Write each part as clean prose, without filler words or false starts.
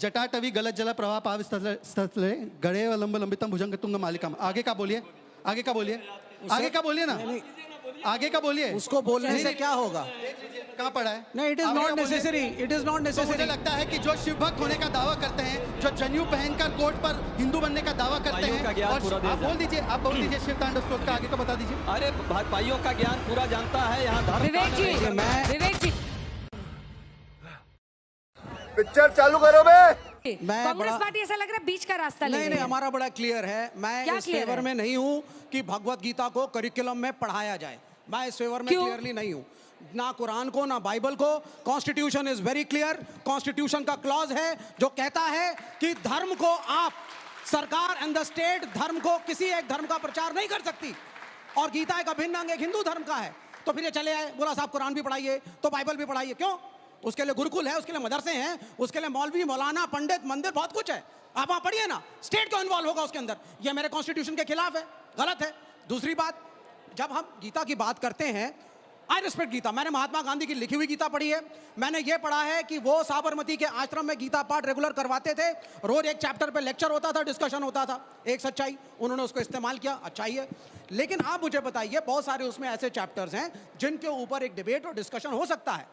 जटाटवी गलत जल प्रवाह पाविस्तले गड़े लंब लंबितम भुजंग तुंग मालिकम। आगे का बोलिए, आगे का बोलिए, आगे का बोलिए ना, आगे का बोलिए। उसको बोलने से क्या होगा? कहाँ पढ़ा है? नहीं, it is not necessary, it is not तो नेसेसरी। मुझे लगता है कि जो शिव भक्त होने का दावा करते हैं, जो जनेऊ पहनकर कोर्ट पर हिंदू बनने का दावा करते हैं, और आप बोल दीजिए, आप बोल दीजिए शिव तांडव स्तोत्र का आगे का बता दीजिए। अरे भाइयों का ज्ञान पूरा जानता है यहाँ धर्म। विवेक जी, विवेक जी, पिक्चर चालू करो बे। कांग्रेस पार्टी ऐसा लग रहा है बीच का रास्ता ले रही है। नहीं, हमारा बड़ा क्लियर है। मैं इस फेवर में नहीं हूँ कि भगवत गीता को करिकुलम में पढ़ाया जाए। मैं इस फेवर में क्लियरली नहीं हूँ, ना कुरान को ना बाइबल को। Constitution is very clear. Constitution का क्लॉज है जो कहता है कि धर्म को आप, सरकार एंड द स्टेट, धर्म को, किसी एक धर्म का प्रचार नहीं कर सकती। और गीता एक अभिन्न अंग एक हिंदू धर्म का है। तो फिर ये चले आए, बोला साहब कुरान भी पढ़ाइए तो बाइबल भी पढ़ाइए। क्यों? उसके लिए गुरुकुल है, उसके लिए मदरसे हैं, उसके लिए मौलवी मौलाना पंडित मंदिर बहुत कुछ है। आप वहां पढ़िए ना। स्टेट क्यों इन्वॉल्व होगा उसके अंदर? ये मेरे कॉन्स्टिट्यूशन के खिलाफ है, गलत है। दूसरी बात, जब हम गीता की बात करते हैं, आई रिस्पेक्ट गीता। मैंने महात्मा गांधी की लिखी हुई गीता पढ़ी है। मैंने ये पढ़ा है कि वो साबरमती के आश्रम में गीता पाठ रेगुलर करवाते थे। रोज एक चैप्टर पे लेक्चर होता था, डिस्कशन होता था। एक सच्चाई, उन्होंने उसको इस्तेमाल किया, अच्छाई है। लेकिन आप मुझे बताइए, बहुत सारे उसमें ऐसे चैप्टर्स हैं जिनके ऊपर एक डिबेट और डिस्कशन हो सकता है,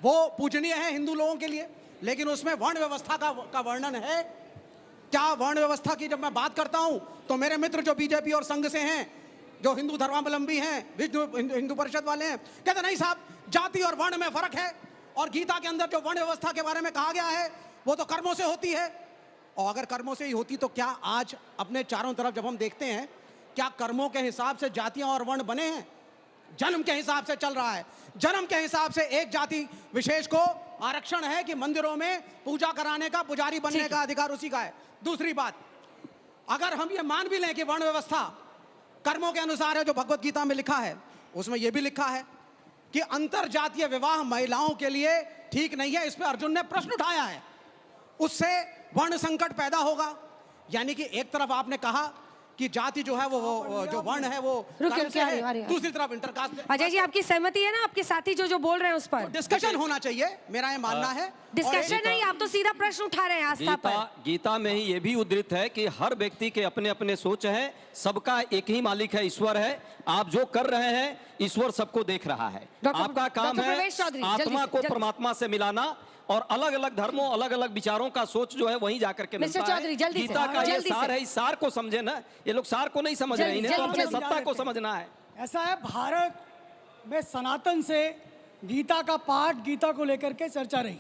वो पूजनीय है हिंदू लोगों के लिए। लेकिन उसमें वर्ण व्यवस्था का वर्णन है क्या? वर्ण व्यवस्था की जब मैं बात करता हूं तो मेरे मित्र जो बीजेपी और संघ से हैं, जो हिंदू धर्मावलंबी हैं, हिंदू परिषद वाले हैं, कहते नहीं साहब, जाति और वर्ण में फर्क है। और गीता के अंदर जो वर्ण व्यवस्था के बारे में कहा गया है वो तो कर्मों से होती है। और अगर कर्मों से ही होती तो क्या आज अपने चारों तरफ जब हम देखते हैं, क्या कर्मों के हिसाब से जातियां और वर्ण बने हैं? जन्म के हिसाब से चल रहा है। जन्म के हिसाब से एक जाति विशेष को आरक्षण है कि मंदिरों में पूजा कराने का, पुजारी बनने का अधिकार उसी का है। दूसरी बात, अगर हम ये मान भी लें कि वर्ण व्यवस्था कर्मों के अनुसार है, जो भगवत गीता में लिखा है, उसमें यह भी लिखा है कि अंतर जातीय विवाह महिलाओं के लिए ठीक नहीं है। इस पर अर्जुन ने प्रश्न उठाया है। उससे वर्ण संकट पैदा होगा। यानी कि एक तरफ आपने कहा कि जाति जो है वो जो वर्ण है वो कर्म से है, दूसरी तरफ इंटरकास्ट। अजय जी, आपकी सहमति है ना? आपके साथी जो बोल रहे हैं उस पर डिस्कशन होना चाहिए, मेरा ये मानना है। डिस्कशन नहीं, आप तो सीधा प्रश्न उठा रहे हैं आस्था पर। गीता में ही ये भी उद्धृत है कि हर व्यक्ति के अपने अपने सोच है, सबका एक ही मालिक है, ईश्वर है। आप जो कर रहे हैं ईश्वर सबको देख रहा है। आपका काम है आत्मा को परमात्मा से मिलाना, और अलग अलग धर्मों, अलग अलग विचारों का सोच जो है वहीं जाकर के मिलता है। गीता का ये सार है, इस सार को समझे ना। ये लोग सार को नहीं समझ रहे, इन्हें तो अपने सत्ता को समझना है। ऐसा है, भारत में सनातन से गीता का पाठ, गीता को लेकर के चर्चा रही।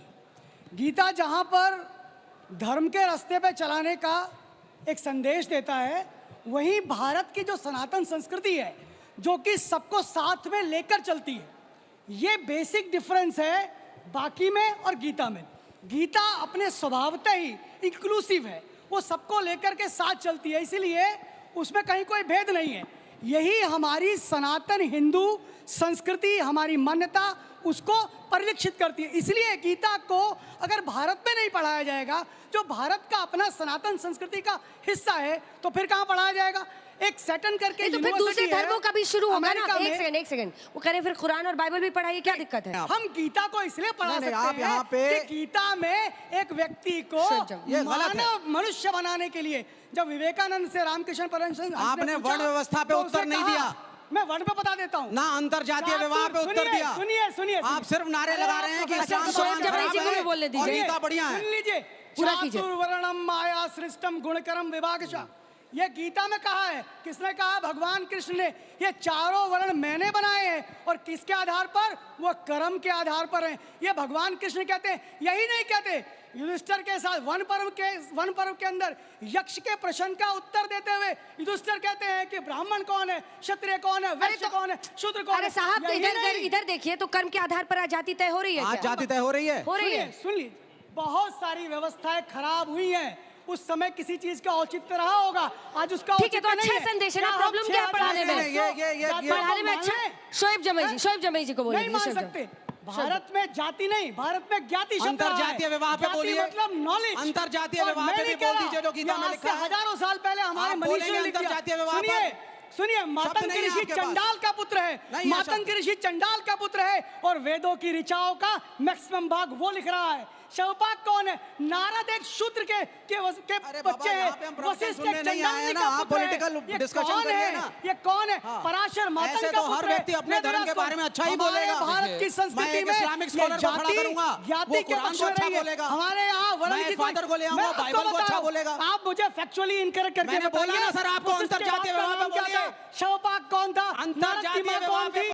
गीता जहां पर धर्म के रास्ते पे चलाने का एक संदेश देता है, वहीं भारत की जो सनातन संस्कृति है जो कि सबको साथ में लेकर चलती है। ये बेसिक डिफरेंस है बाकी में और गीता में। गीता अपने स्वभावतः ही इंक्लूसिव है, वो सबको लेकर के साथ चलती है, इसीलिए उसमें कहीं कोई भेद नहीं है। यही हमारी सनातन हिंदू संस्कृति, हमारी मान्यता उसको परिलक्षित करती है। इसलिए गीता को अगर भारत में नहीं पढ़ाया जाएगा, जो भारत का अपना सनातन संस्कृति का हिस्सा है, तो फिर कहाँ पढ़ाया जाएगा? एक सेटन करके तो फिर दूसरे धर्मों का भी शुरू होगा ना। एक सेकंड, वो करें फिर कुरान और बाइबल भी पढ़ाइए, क्या दिक्कत है? हम गीता को इसलिए पढ़ा सकते हैं कि गीता में एक व्यक्ति को मानव मनुष्य बनाने के लिए, जब विवेकानंद से रामकृष्ण परमहंस, आपने वर्ण व्यवस्था पे उत्तर नहीं दिया। मैं वर्ण पे बता देता हूँ ना, अंतर जातीय विवाह पे उत्तर दिया। सुनिए सुनिए, आप सिर्फ नारे लगा रहे हैं कि गीता बढ़िया है। सुन लीजिए, चातुर्वर्णम माया सृष्टम गुणकरम विभागशः, ये गीता में कहा है। किसने कहा? भगवान कृष्ण ने। ये चारों वर्ण मैंने बनाए हैं, और किसके आधार पर? वो कर्म के आधार पर हैं। ये भगवान कृष्ण कहते हैं, यही नहीं कहते। युधिष्ठिर के साथ वन पर्व के अंदर यक्ष के प्रश्न का उत्तर देते हुए युधिष्ठिर कहते हैं कि ब्राह्मण कौन है, क्षत्रिय कौन है, वैश्य कौन है, शूद्र कौन है। अरे साहब, इधर देखिए तो कर्म के आधार पर आज जाति तय हो रही है। आज जाति तय हो रही है, हो रही है। सुन लीजिए, बहुत सारी व्यवस्थाएं खराब हुई हैं। उस समय किसी चीज का औचित्य रहा होगा, आज उसका ठीक है, तो अच्छा संदेश है ना। प्रॉब्लम क्या है पढ़ाने में? पढ़ाने में अच्छा। शोएब जमई जी को बोलिए। नहीं मान सकते। भारत में जाति नहीं, भारत में ज्ञाति शब्द। अंतरजातीय विवाह पे बोलिए, मतलब नॉलेज। अंतरजातीय विवाह पे भी बोल दीजिए जो गीता में लिखा है। हजारों साल पहले हमारे मनीषी ने लिखा। सुनिए, मातंग ऋषि चंडाल का पुत्र है, मातंग ऋषि चंडाल का पुत्र है, और वेदों की ऋचाओं का मैक्सिमम भाग वो लिख रहा है। शवपाक कौन है? नारद एक शूद्र के अरे बाबा, बच्चे यहाँ पे हम हैं। प्रवचन वशिष्ठ सुनने एक नहीं आए चंडालनी हैं ना, का आप पुत्र है। political ये discussion कौन करिए है? ना। ये कौन है? हाँ। पराशर मातंग ऐसे का तो हर पुत्र है। व्यक्ति अपने मैं धर्म के मेरा बारे में अच्छा ही हमारे बोलेगा। भारत की मैं संस्कृति एक में इस्लामिक ये स्कॉलर को खड़ा जाति- करूंगा, जाति वो के कुरान पक्ष को में अच्छा नहीं है। बोलेगा। हमारे यहाँ वर्ण मैं की फादर को ले मैं आऊंगा, आपको बाइबल को अच्छा बताऊं, बोलेगा। आप मुझे फैक्चुअली इनकरेक्ट करके मैंने बोला बताइए, ना सर, आपको वशिष्ठ के अंतर्जातीय बाप का विवाह पे नाम क्या बोलिए। था? शवपाक कौन था? नारद की अंतर्जातीय माँ विवाह कौन पे थी?